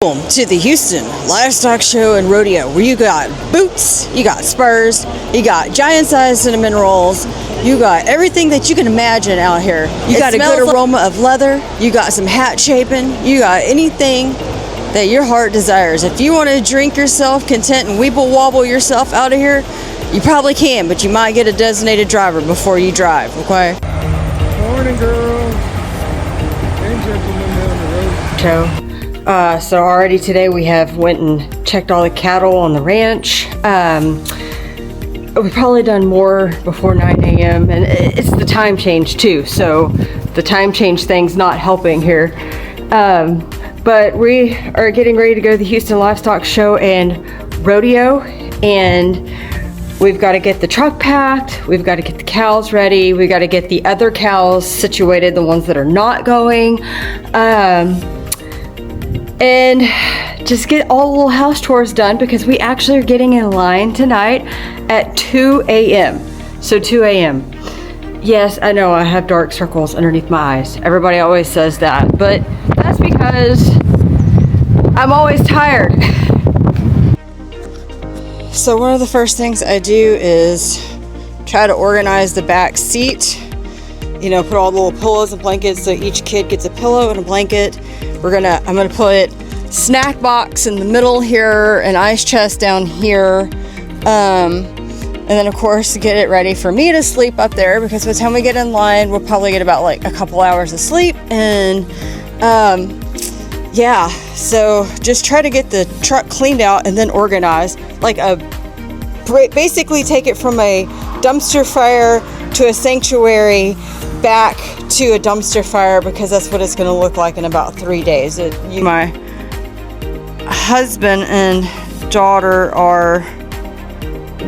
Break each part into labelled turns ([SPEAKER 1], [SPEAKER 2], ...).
[SPEAKER 1] Welcome to the Houston Livestock Show and Rodeo, where you got boots, you got spurs, you got giant-sized cinnamon rolls, you got everything that you can imagine out here. You got a good aroma of leather, you got some hat shaping, you got anything that your heart desires. If you want to drink yourself content and weeble wobble yourself out of here, you probably can, but you might get a designated driver before you drive, okay?
[SPEAKER 2] Morning, girls and gentlemen down the road.
[SPEAKER 1] Show. So already today we have went and checked all the cattle on the ranch. We've probably done more before 9 a.m. and it's the time change too. So the time change thing's not helping here. But we are getting ready to go to the Houston Livestock Show and Rodeo, and we've got to get the truck packed, we've got to get the cows ready, we've got to get the other cows situated, the ones that are not going. And just get all the little house chores done because we actually are getting in line tonight at 2 a.m. So 2 a.m. Yes, I know I have dark circles underneath my eyes. Everybody always says that, but that's because I'm always tired. So one of the first things I do is try to organize the back seat. You know, put all the little pillows and blankets so each kid gets a pillow and a blanket. I'm gonna put snack box in the middle here, an ice chest down here, and then of course get it ready for me to sleep up there, because by the time we get in line we'll probably get about like a couple hours of sleep. And yeah, so just try to get the truck cleaned out and then organized, like basically take it from a dumpster fire to a sanctuary back to a dumpster fire, because that's what it's going to look like in about 3 days. My husband and daughter are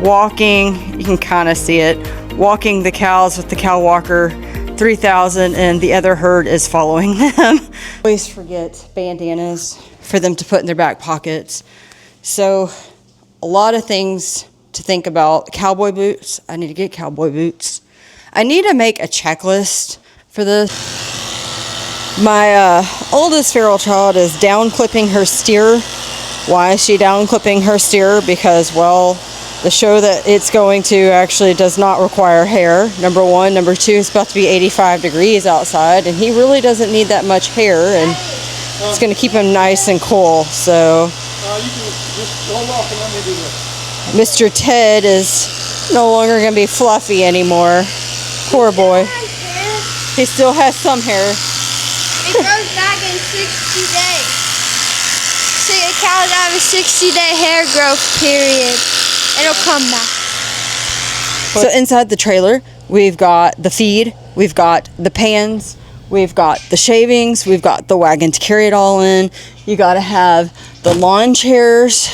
[SPEAKER 1] walking, you can kind of see it, walking the cows with the cow walker 3000, and the other herd is following them. Always forget bandanas for them to put in their back pockets. So a lot of things to think about. Cowboy boots, I need to get cowboy boots. I need to make a checklist for this. My oldest feral child is down clipping her steer. Why is she down clipping her steer? Because, well, the show that it's going to actually does not require hair, number one. Number two, it's about to be 85 degrees outside, and he really doesn't need that much hair, and it's going to keep him nice and cool. So
[SPEAKER 2] You can just hold off and let me do this.
[SPEAKER 1] Mr. Ted is no longer going to be fluffy anymore. Poor boy. He still has some hair.
[SPEAKER 3] It grows back in 60 days. So your cows have a 60-day hair growth period. It'll come back.
[SPEAKER 1] So inside the trailer, we've got the feed, we've got the pans, we've got the shavings, we've got the wagon to carry it all in. You got to have the lawn chairs.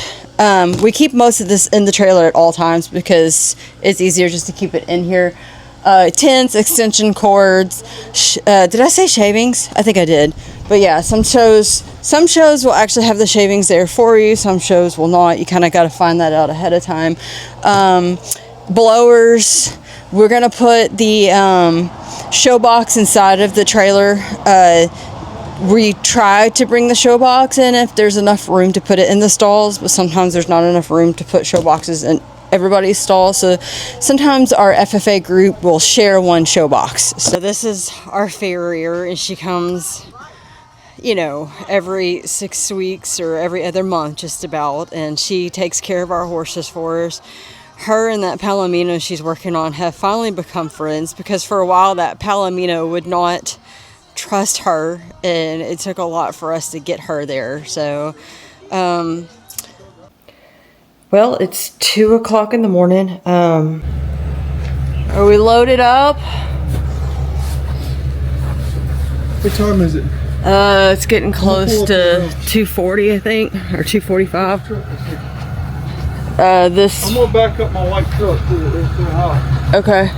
[SPEAKER 1] We keep most of this in the trailer at all times because it's easier just to keep it in here. Tents, extension cords. Did I say shavings? I think I did. But yeah, some shows will actually have the shavings there for you. Some shows will not. You kind of got to find that out ahead of time. Blowers. We're gonna put the show box inside of the trailer. We try to bring the show box in if there's enough room to put it in the stalls, but sometimes there's not enough room to put show boxes in everybody's stall. So sometimes our FFA group will share one show box. So this is our farrier, and she comes, you know, every 6 weeks or every other month just about, and she takes care of our horses for us. Her and that Palomino she's working on have finally become friends, because for a while that Palomino would not trust her, and it took a lot for us to get her there. So well, it's 2 o'clock in the morning. Are we loaded up?
[SPEAKER 2] What time is it?
[SPEAKER 1] It's getting close to 2:40, I think, or 2:45.
[SPEAKER 2] I'm gonna back up my white truck too. It's too hot.
[SPEAKER 1] Okay.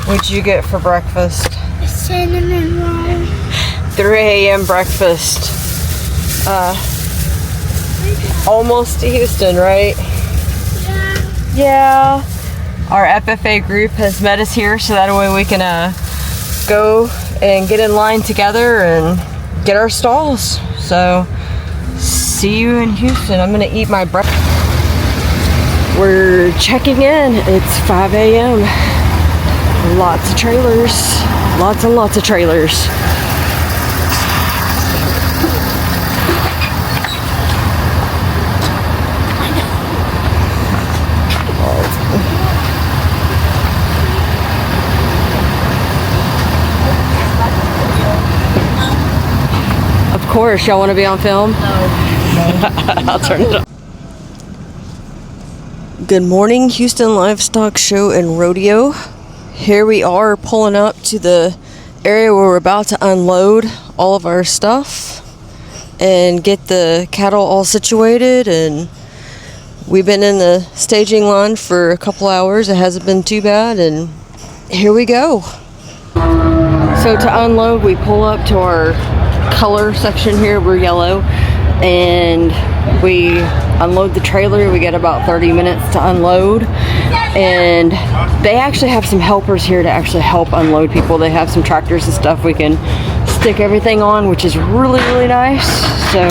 [SPEAKER 1] What'd you get for breakfast?
[SPEAKER 3] A cinnamon roll.
[SPEAKER 1] 3 a.m. breakfast. Almost to Houston, right? Yeah. Our FFA group has met us here, so that way we can go and get in line together and get our stalls. So see you in Houston. I'm gonna eat my breakfast. We're checking in. It's 5 a.m. Lots of trailers. Lots and lots of trailers. Of course, y'all want to be on film? No. I'll turn it up. Good morning, Houston Livestock Show and Rodeo. Here we are pulling up to the area where we're about to unload all of our stuff and get the cattle all situated. And we've been in the staging line for a couple hours. It hasn't been too bad, and here we go. So to unload, we pull up to our color section here. We're yellow, and we unload the trailer. We get about 30 minutes to unload, and they actually have some helpers here to actually help unload people. They have some tractors and stuff we can stick everything on, which is really, really nice. So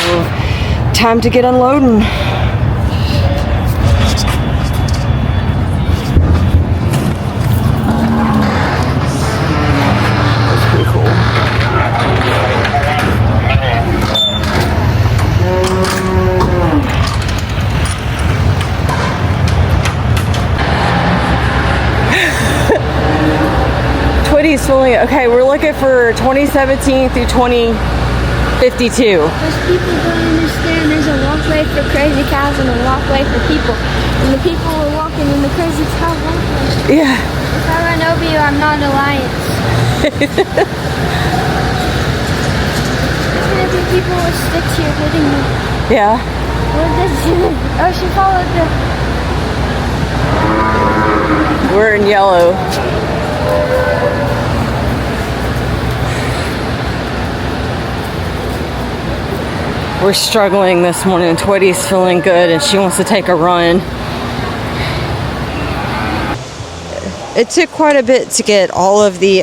[SPEAKER 1] time to get unloading. That's pretty cool. Okay, we're looking for 2017 through 2052.
[SPEAKER 3] Because people don't understand there's a walkway for crazy cows and a walkway for people. And the people are walking in the crazy cow walkway.
[SPEAKER 1] Yeah.
[SPEAKER 3] If I run over you, I'm not an alliance. There's gonna be people with sticks here hitting me.
[SPEAKER 1] Yeah.
[SPEAKER 3] What did she do? Oh, she followed the...
[SPEAKER 1] We're in yellow. We're struggling this morning. Twitty's feeling good and she wants to take a run. It took quite a bit to get all of the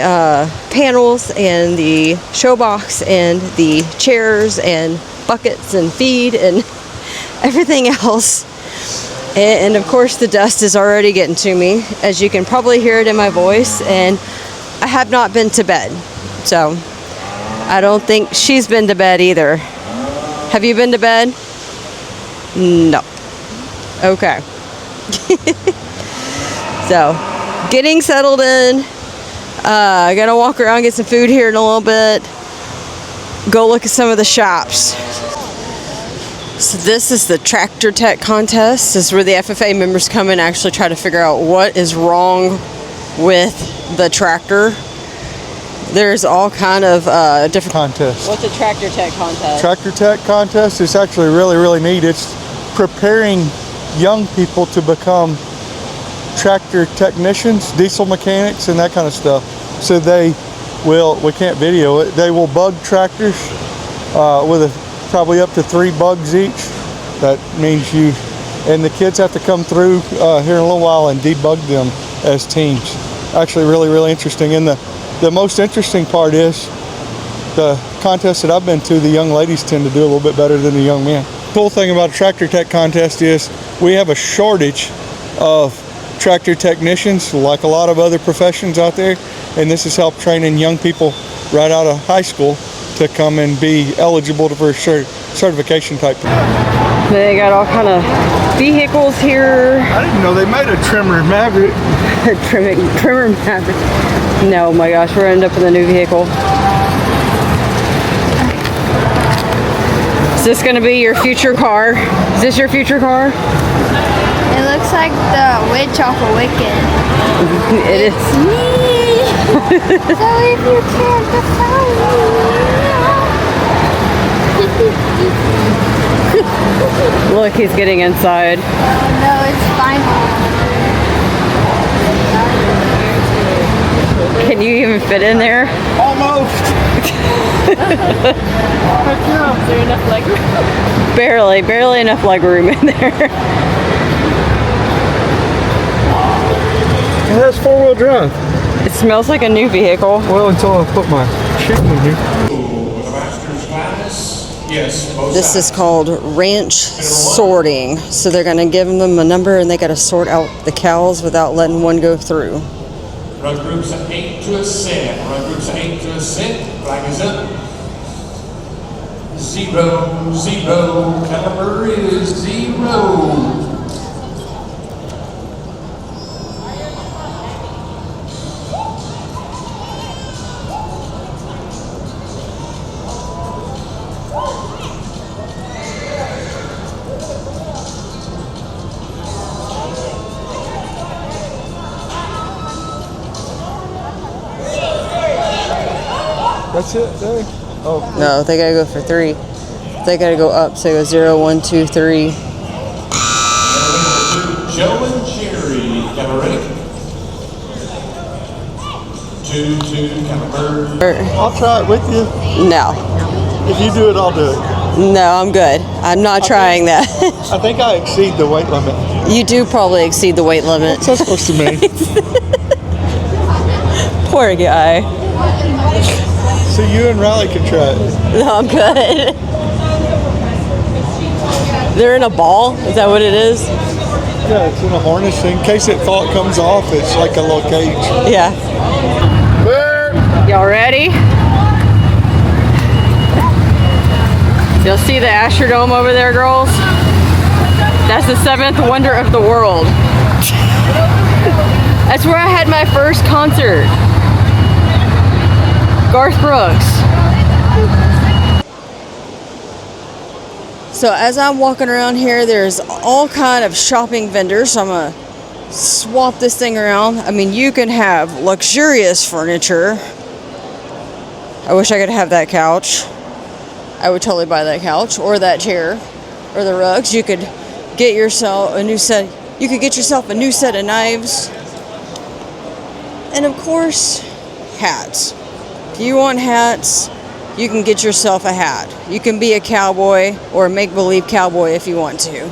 [SPEAKER 1] panels and the show box and the chairs and buckets and feed and everything else. And of course the dust is already getting to me, as you can probably hear it in my voice, and I have not been to bed. So I don't think she's been to bed either. Have you been to bed? No. Okay. So, getting settled in. Gonna walk around, get some food here in a little bit. Go look at some of the shops. So this is the Tractor Tech contest. This is where the FFA members come and actually try to figure out what is wrong with the tractor. There's all kind of different
[SPEAKER 2] Contest.
[SPEAKER 1] What's a Tractor Tech contest?
[SPEAKER 2] Tractor Tech contest is actually really, really neat. It's preparing young people to become tractor technicians, diesel mechanics, and that kind of stuff. So they will, we can't video it, they will bug tractors with probably up to 3 bugs each. That means you, and the kids have to come through here in a little while and debug them as teams. Actually really, really interesting. And the most interesting part is the contests that I've been to, the young ladies tend to do a little bit better than the young men. The cool thing about a Tractor Tech contest is we have a shortage of tractor technicians, like a lot of other professions out there, and this has helped training young people right out of high school to come and be eligible for certification type thing.
[SPEAKER 1] They got all kind of vehicles here.
[SPEAKER 2] I didn't know they made a trimmer Maverick.
[SPEAKER 1] Trimmer Maverick. No, my gosh, we're ending up in the new vehicle. Is this going to be your future car? Is this your future car?
[SPEAKER 3] It looks like the witch off of Wicked.
[SPEAKER 1] It is.
[SPEAKER 3] It's me! So if you can't define me.
[SPEAKER 1] Look, he's getting inside.
[SPEAKER 3] Oh no, it's final.
[SPEAKER 1] Can you even fit in there?
[SPEAKER 2] Almost.
[SPEAKER 3] Is there enough leg room?
[SPEAKER 1] Barely enough leg room in there.
[SPEAKER 2] It has 4-wheel drive.
[SPEAKER 1] It smells like a new vehicle.
[SPEAKER 2] Well, until I put my shit in here.
[SPEAKER 1] This is called ranch sorting. So they're going to give them a number and they got to sort out the cows without letting one go through.
[SPEAKER 4] Run groups of 8 to a set. Run groups of 8 to a set. Flag is up. 0, 0. Caliber is 0.
[SPEAKER 2] That's it there? Oh.
[SPEAKER 1] No, they got to go for 3. They got to go up. So go 0, 1, 2, 3.
[SPEAKER 4] Joe and Jerry. Camera ready? 2, 2. Camera.
[SPEAKER 2] I'll try it with you.
[SPEAKER 1] No.
[SPEAKER 2] If you do it, I'll do it.
[SPEAKER 1] No, I'm good. I'm not trying that.
[SPEAKER 2] I think I exceed the weight limit.
[SPEAKER 1] You do probably exceed the weight limit.
[SPEAKER 2] What's that supposed to mean?
[SPEAKER 1] Poor guy.
[SPEAKER 2] So you and Riley can try it.
[SPEAKER 1] No, I'm good. They're in a ball? Is that what it is?
[SPEAKER 2] Yeah, it's in a harness. In case it comes off, it's like a little cage.
[SPEAKER 1] Yeah. Y'all ready? You'll see the Astrodome over there, girls. That's the 7th wonder of the world. That's where I had my first concert. Garth Brooks. So as I'm walking around here, there's all kind of shopping vendors. So I'm gonna swap this thing around. I mean, you can have luxurious furniture. I wish I could have that couch. I would totally buy that couch or that chair or the rugs. You could get yourself a new set. You could get yourself a new set of knives. And of course, hats. If you want hats, you can get yourself a hat. You can be a cowboy or a make-believe cowboy if you want to.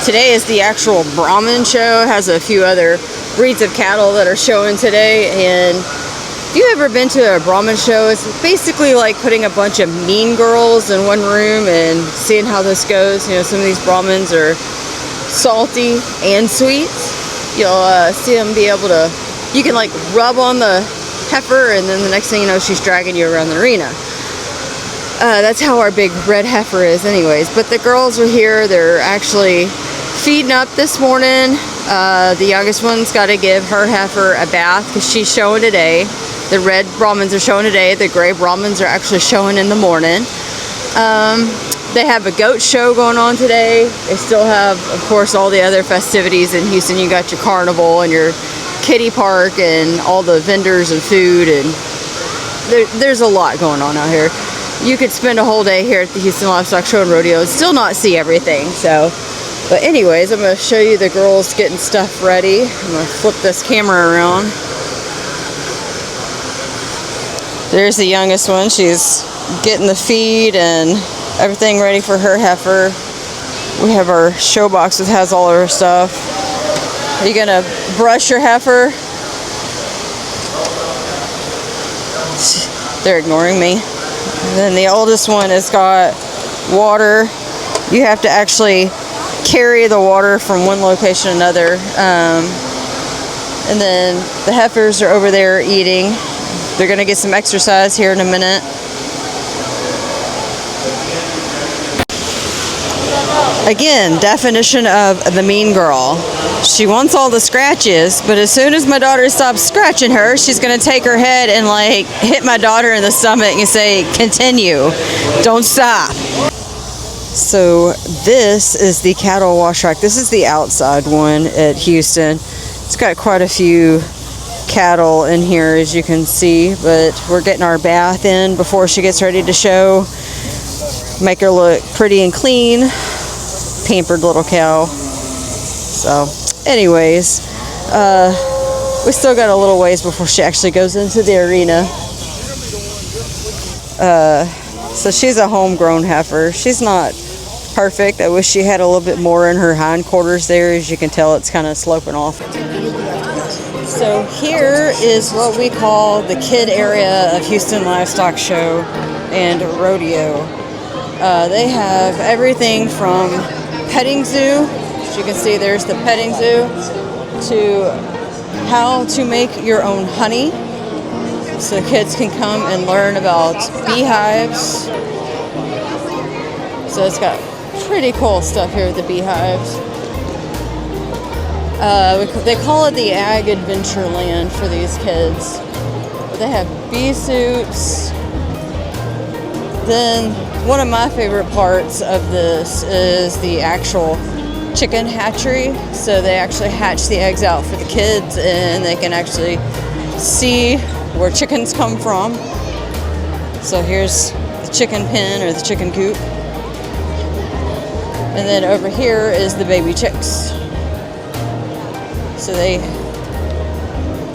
[SPEAKER 1] Today is the actual Brahman show. It has a few other breeds of cattle that are showing today. And if you've ever been to a Brahman show, it's basically like putting a bunch of mean girls in one room and seeing how this goes. You know, some of these Brahmans are salty and sweet. You'll see them be able to, you can like rub on the heifer and then the next thing you know she's dragging you around the arena. That's how our big red heifer is anyways. But the girls are here. They're actually feeding up this morning. The youngest one's got to give her heifer a bath because she's showing today. The red Brahmins are showing today. The gray Brahmins are actually showing in the morning. They have a goat show going on today. They still have, of course, all the other festivities in Houston. You got your carnival and your kiddie park and all the vendors and food, and there's a lot going on out here. You could spend a whole day here at the Houston Livestock Show and Rodeo and still not see everything. So, but anyways, I'm going to show you the girls getting stuff ready. I'm going to flip this camera around. There's the youngest one. She's getting the feed and everything ready for her heifer. We have our show box that has all of her stuff. Are you gonna brush your heifer? They're ignoring me. And then the oldest one has got water. You have to actually carry the water from one location to another. And then the heifers are over there eating. They're gonna get some exercise here in a minute. Again, definition of the mean girl. She wants all the scratches, but as soon as my daughter stops scratching her, she's going to take her head and like hit my daughter in the stomach and say, continue, don't stop. So this is the cattle wash track. This is the outside one at Houston. It's got quite a few cattle in here, as you can see, but we're getting our bath in before she gets ready to show. Make her look pretty and clean. Pampered little cow. So anyways, we still got a little ways before she actually goes into the arena. So she's a homegrown heifer. She's not perfect. I wish she had a little bit more in her hindquarters there. As you can tell, it's kind of sloping off.
[SPEAKER 3] So
[SPEAKER 1] So here is what we call the kid area of Houston Livestock Show and Rodeo. They have everything from petting zoo, as you can see there's the petting zoo, to how to make your own honey. So kids can come and learn about beehives. So it's got pretty cool stuff here with the beehives. They call it the Ag Adventure Land for these kids. They have bee suits. Then one of my favorite parts of this is the actual chicken hatchery. So they actually hatch the eggs out for the kids and they can actually see where chickens come from. So here's the chicken pen or the chicken coop. And then over here is the baby chicks. So they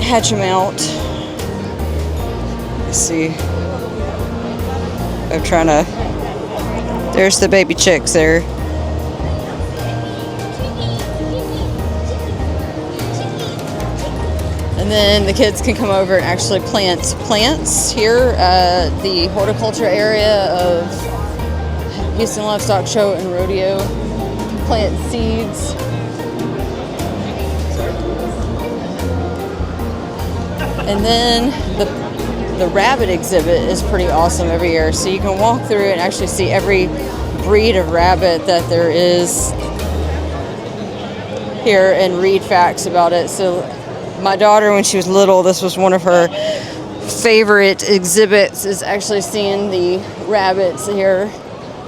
[SPEAKER 1] hatch them out. Let's see. I'm trying to. There's the baby chicks there. And then the kids can come over and actually plant plants here at the horticulture area of Houston Livestock Show and Rodeo. Plant seeds. And then the rabbit exhibit is pretty awesome every year. So you can walk through and actually see every breed of rabbit that there is here and read facts about it. So my daughter, when she was little, this was one of her favorite exhibits, is actually seeing the rabbits here.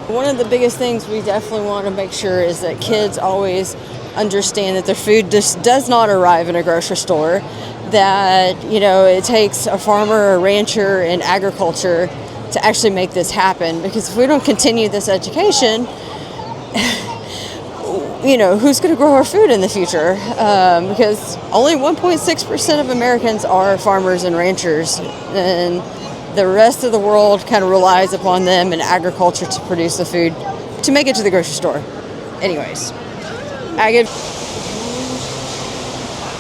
[SPEAKER 1] One of the biggest things we definitely want to make sure is that kids always understand that their food just does not arrive in a grocery store. That, you know, it takes a farmer, a rancher, and agriculture to actually make this happen. Because if we don't continue this education, you know, who's going to grow our food in the future? Because only 1.6% of Americans are farmers and ranchers, and the rest of the world kind of relies upon them and agriculture to produce the food to make it to the grocery store. Anyways,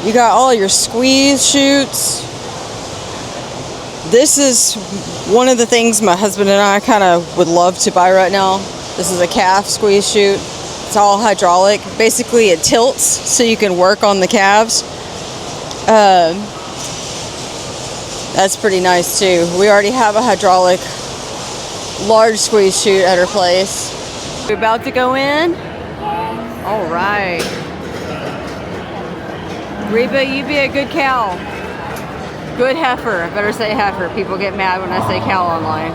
[SPEAKER 1] you got all your squeeze chutes. This is one of the things my husband and I kind of would love to buy right now. This is a calf squeeze chute. It's all hydraulic. Basically, it tilts so you can work on the calves. That's pretty nice too. We already have a hydraulic large squeeze chute at our place. We're about to go in. All right. Reba, you be a good cow. Good heifer. I better say heifer. People get mad when I say cow online.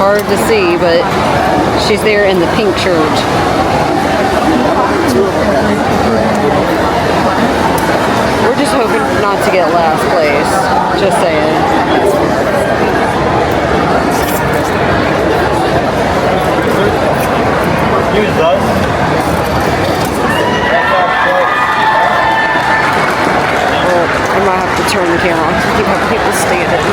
[SPEAKER 1] Hard to see, but she's there in the pink shirt. We're just hoping not to get last place. Just saying.
[SPEAKER 2] Use those.
[SPEAKER 1] Well, I might have to turn the camera off to keep having people standing.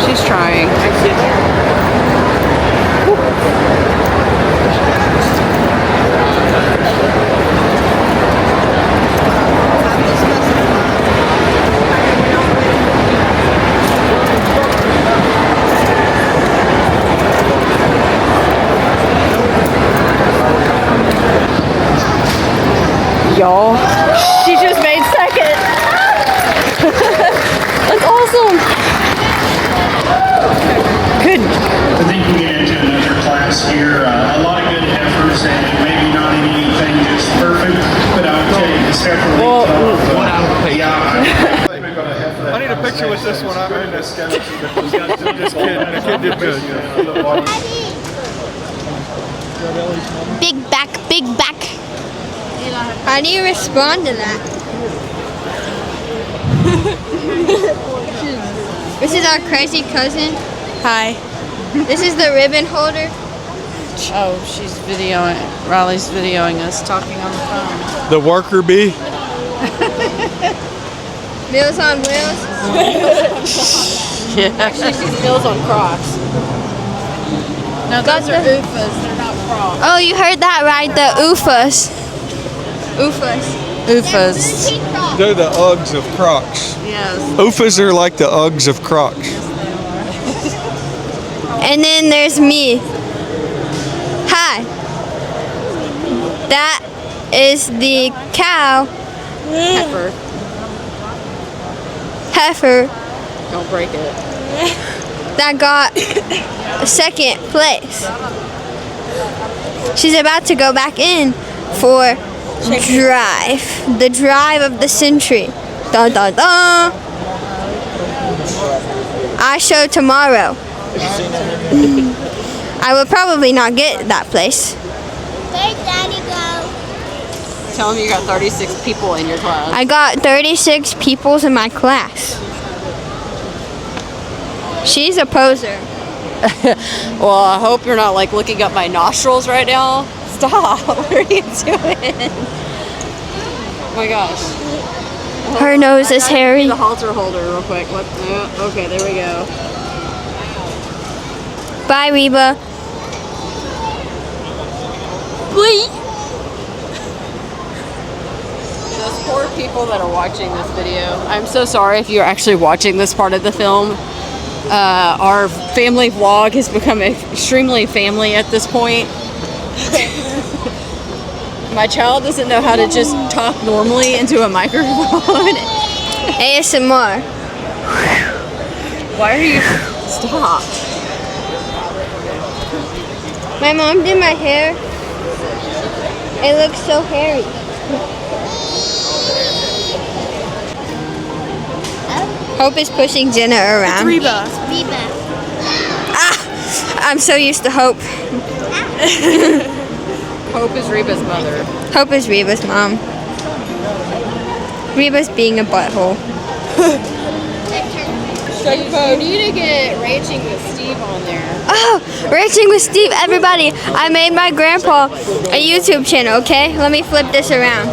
[SPEAKER 1] She's trying. Y'all, she just made second. That's awesome. Good.
[SPEAKER 5] I think we get into another class here. A lot of good heifers, and maybe not anything just perfect, but I'll tell you, the separate
[SPEAKER 2] I need a picture with this one. I'm in this kid. The kid did good.
[SPEAKER 3] Big back, big back. How do you respond to that? This is our crazy cousin.
[SPEAKER 6] Hi.
[SPEAKER 3] This is the ribbon holder.
[SPEAKER 6] Oh, she's videoing. Riley's videoing us talking on the phone.
[SPEAKER 2] The worker bee.
[SPEAKER 3] Meals on Wheels.
[SPEAKER 6] Yeah. Actually, she's Meals on Crocs. No, those are UFAs. They're not Crocs.
[SPEAKER 3] Oh, you heard that right? The UFAs. UFAs.
[SPEAKER 6] UFAs.
[SPEAKER 2] They're the Uggs of Crocs.
[SPEAKER 6] Yes.
[SPEAKER 2] UFAs are like the Uggs of Crocs.
[SPEAKER 3] And then there's me. Hi. That is the cow. Heifer
[SPEAKER 6] Don't break it.
[SPEAKER 3] that got second place. She's about to go back in for the drive of the century. Dun, dun, dun. I show tomorrow. I will probably not get that place.
[SPEAKER 7] Where'd Daddy go?
[SPEAKER 6] Tell them you got 36 people in your class.
[SPEAKER 3] I got 36 peoples in my class. She's a poser.
[SPEAKER 6] Well, I hope you're not like looking up my nostrils right now. Stop. What are you doing? Oh my gosh.
[SPEAKER 3] Her nose is hairy.
[SPEAKER 6] The halter holder real quick. What? No. Okay, there we go.
[SPEAKER 3] Bye, Reba.
[SPEAKER 6] Those poor people that are watching this video. I'm so sorry if you're actually watching this part of the film. Our family vlog has become extremely family at this point. My child doesn't know how to just talk normally into a microphone.
[SPEAKER 3] ASMR.
[SPEAKER 6] Why are you... Stop.
[SPEAKER 3] My mom did my hair. It looks so hairy. Hope is pushing Jenna around.
[SPEAKER 6] Reba.
[SPEAKER 7] Reba.
[SPEAKER 3] Ah! I'm so used to Hope.
[SPEAKER 6] Hope is Reba's mother.
[SPEAKER 3] Hope is Reba's mom. Reba's being a butthole.
[SPEAKER 6] You need to get Ranching with Steve on there.
[SPEAKER 3] Oh, Ranching with Steve, everybody. I made my grandpa a YouTube channel, okay? Let me flip this around.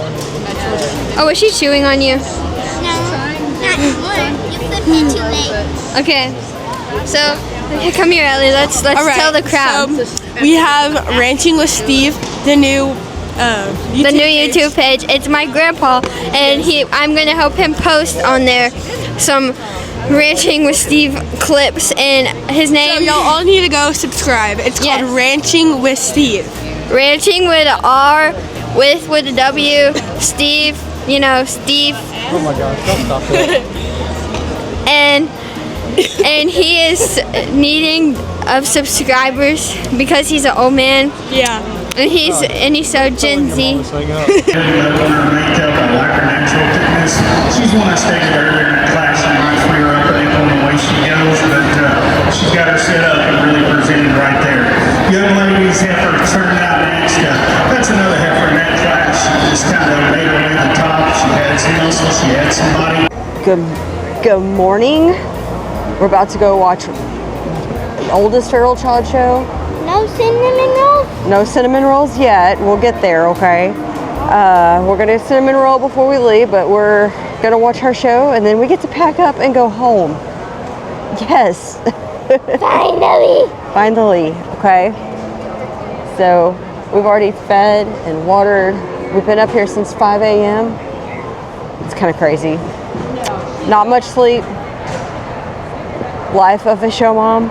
[SPEAKER 3] Oh, was she chewing on you?
[SPEAKER 7] No, not anymore. You flipped it too late.
[SPEAKER 3] Okay. So, come here, Ellie. Let's tell the crowd.
[SPEAKER 8] So we have Ranching with Steve, the new YouTube
[SPEAKER 3] The new YouTube page. It's my grandpa, and I'm gonna help him post on there some Ranching with Steve clips, and his
[SPEAKER 8] So
[SPEAKER 3] name.
[SPEAKER 8] y'all all need to go subscribe. It's called
[SPEAKER 3] Yes.
[SPEAKER 8] Ranching with Steve.
[SPEAKER 3] Ranching with a R, with a W, Steve. You know, Steve.
[SPEAKER 2] Oh my gosh, don't stop it.
[SPEAKER 3] And he is needing of subscribers because he's an old man,
[SPEAKER 8] Yeah.
[SPEAKER 3] and he's so Gen Z.
[SPEAKER 5] Makeup, I like her natural thickness. She's one I stated earlier in that class. You might free her up a nickel in the way she goes, but she's got her set up and really presented right there. Young ladies, heifer turned out next. That's another heifer in that class. She just kind of made her way to the top. She had some muscle, she had some body.
[SPEAKER 1] Good morning. We're about to go watch Oldest Feral Child Show.
[SPEAKER 7] No cinnamon rolls?
[SPEAKER 1] No cinnamon rolls yet. We'll get there, okay? We're gonna do cinnamon roll before we leave, but we're gonna watch her show and then we get to pack up and go home. Yes.
[SPEAKER 7] Finally.
[SPEAKER 1] Finally, okay? So we've already fed and watered. We've been up here since 5 a.m. It's kind of crazy. Not much sleep. Life of a show mom.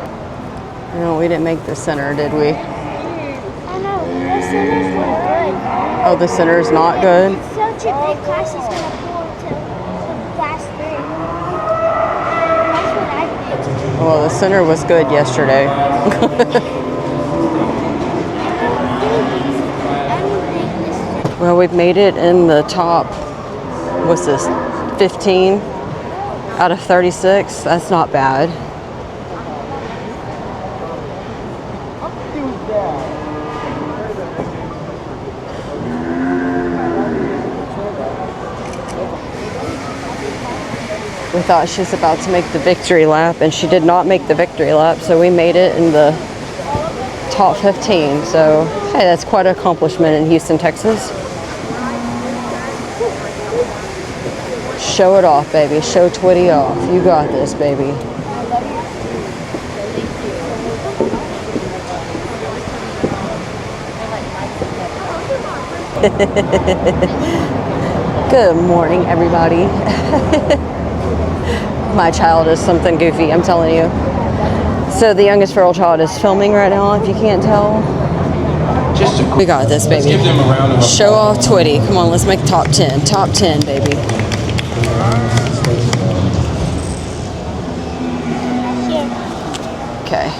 [SPEAKER 1] No, we didn't make the center, did we?
[SPEAKER 7] I know, the center's not good.
[SPEAKER 1] Oh, the center's not good?
[SPEAKER 7] Such a big class is going to pull to class 3. That's what I think.
[SPEAKER 1] Well, the center was good yesterday. Well, we've made it in the top, what's this, 15 out of 36. That's not bad.
[SPEAKER 6] We thought she was about to make the victory lap, and she did not make the victory lap, so we made it in the top 15. So, hey, that's quite an accomplishment in Houston, Texas. Show it off, baby. Show Twitty off. You got this, baby. Good morning, everybody. My child is something goofy, I'm telling you. So the youngest feral child is filming right now, if you can't tell. We got this, baby.
[SPEAKER 4] Give them a round of applause.
[SPEAKER 6] Show off Twitty. Come on, let's make top 10. Top 10, baby. Okay.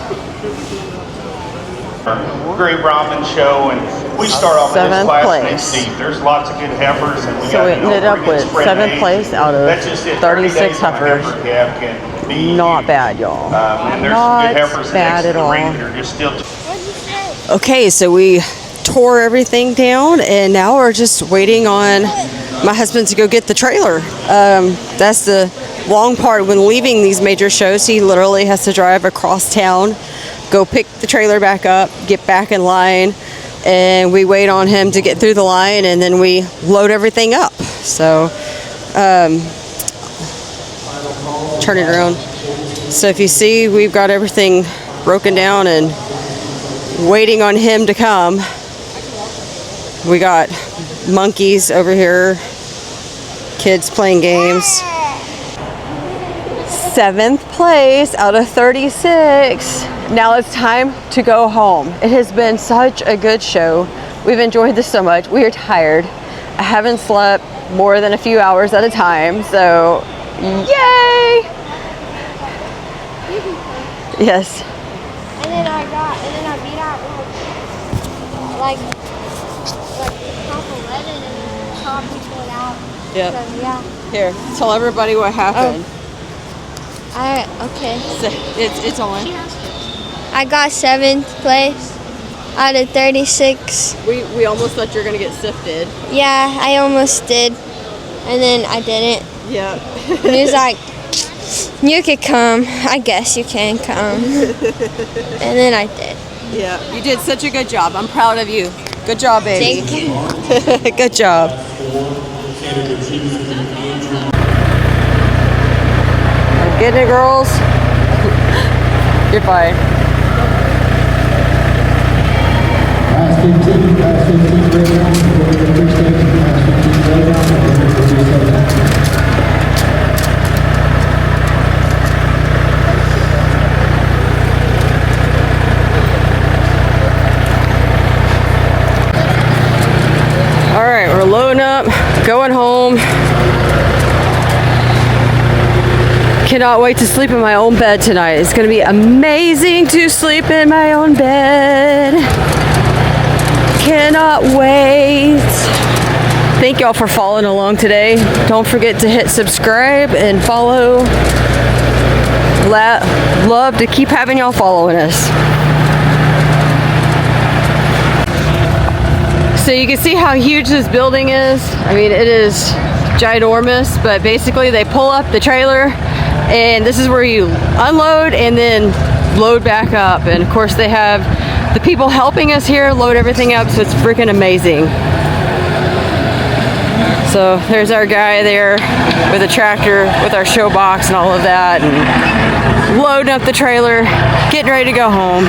[SPEAKER 5] Great Brahman show, and we start off in this
[SPEAKER 6] Seventh
[SPEAKER 5] class
[SPEAKER 6] place.
[SPEAKER 5] next seat. There's lots of good heifers, and we
[SPEAKER 6] So
[SPEAKER 5] got,
[SPEAKER 6] we ended up with 7th place out of
[SPEAKER 5] That's just it.
[SPEAKER 6] 36
[SPEAKER 5] 30 days on a
[SPEAKER 6] heifers.
[SPEAKER 5] heifer calf can be
[SPEAKER 6] Not
[SPEAKER 5] huge.
[SPEAKER 6] bad, y'all.
[SPEAKER 5] And there's
[SPEAKER 6] Not
[SPEAKER 5] some good heifers
[SPEAKER 6] bad
[SPEAKER 5] next to
[SPEAKER 6] at
[SPEAKER 5] the
[SPEAKER 6] all.
[SPEAKER 5] ring that are just still.
[SPEAKER 6] Okay, so we tore everything down, and now we're just waiting on my husband to go get the trailer. That's the long part when leaving these major shows. He literally has to drive across town, go pick the trailer back up, get back in line, and we wait on him to get through the line, and then we load everything up. So, turn it around. So if you see, we've got everything broken down and waiting on him to come. We got monkeys over here, kids playing games. 7th place out of 36. Now it's time to go home. It has been such a good show. We've enjoyed this so much. We are tired. I haven't slept more than a few hours at a time, so yay! Yes.
[SPEAKER 7] And then I beat out like top 11 and then top people out.
[SPEAKER 6] Yep.
[SPEAKER 7] So yeah.
[SPEAKER 6] Here, tell everybody what happened.
[SPEAKER 7] Okay.
[SPEAKER 6] It's on.
[SPEAKER 7] I got 7th place out of 36.
[SPEAKER 6] We almost thought you were gonna get sifted.
[SPEAKER 7] Yeah, I almost did. And then I didn't.
[SPEAKER 6] Yeah.
[SPEAKER 7] And he was like, you could come. I guess you can come. And then I did.
[SPEAKER 6] Yeah. You did such a good job. I'm proud of you. Good job, baby.
[SPEAKER 7] Thank you.
[SPEAKER 6] Good job. Getting it, girls? You're fine.
[SPEAKER 9] Pass 15, pass 15, right now. We're going to first stage, pass 15, right now.
[SPEAKER 6] All right, we're loading up, going home. Cannot wait to sleep in my own bed tonight. It's gonna be amazing to sleep in my own bed. Cannot wait. Thank y'all for following along today. Don't forget to hit subscribe and follow. Love to keep having y'all following us. So you can see how huge this building is. I mean, it is ginormous, but basically they pull up the trailer and this is where you unload and then load back up. And of course they have the people helping us here load everything up, so it's freaking amazing. So there's our guy there with a tractor with our show box and all of that, and loading up the trailer, getting ready to go home.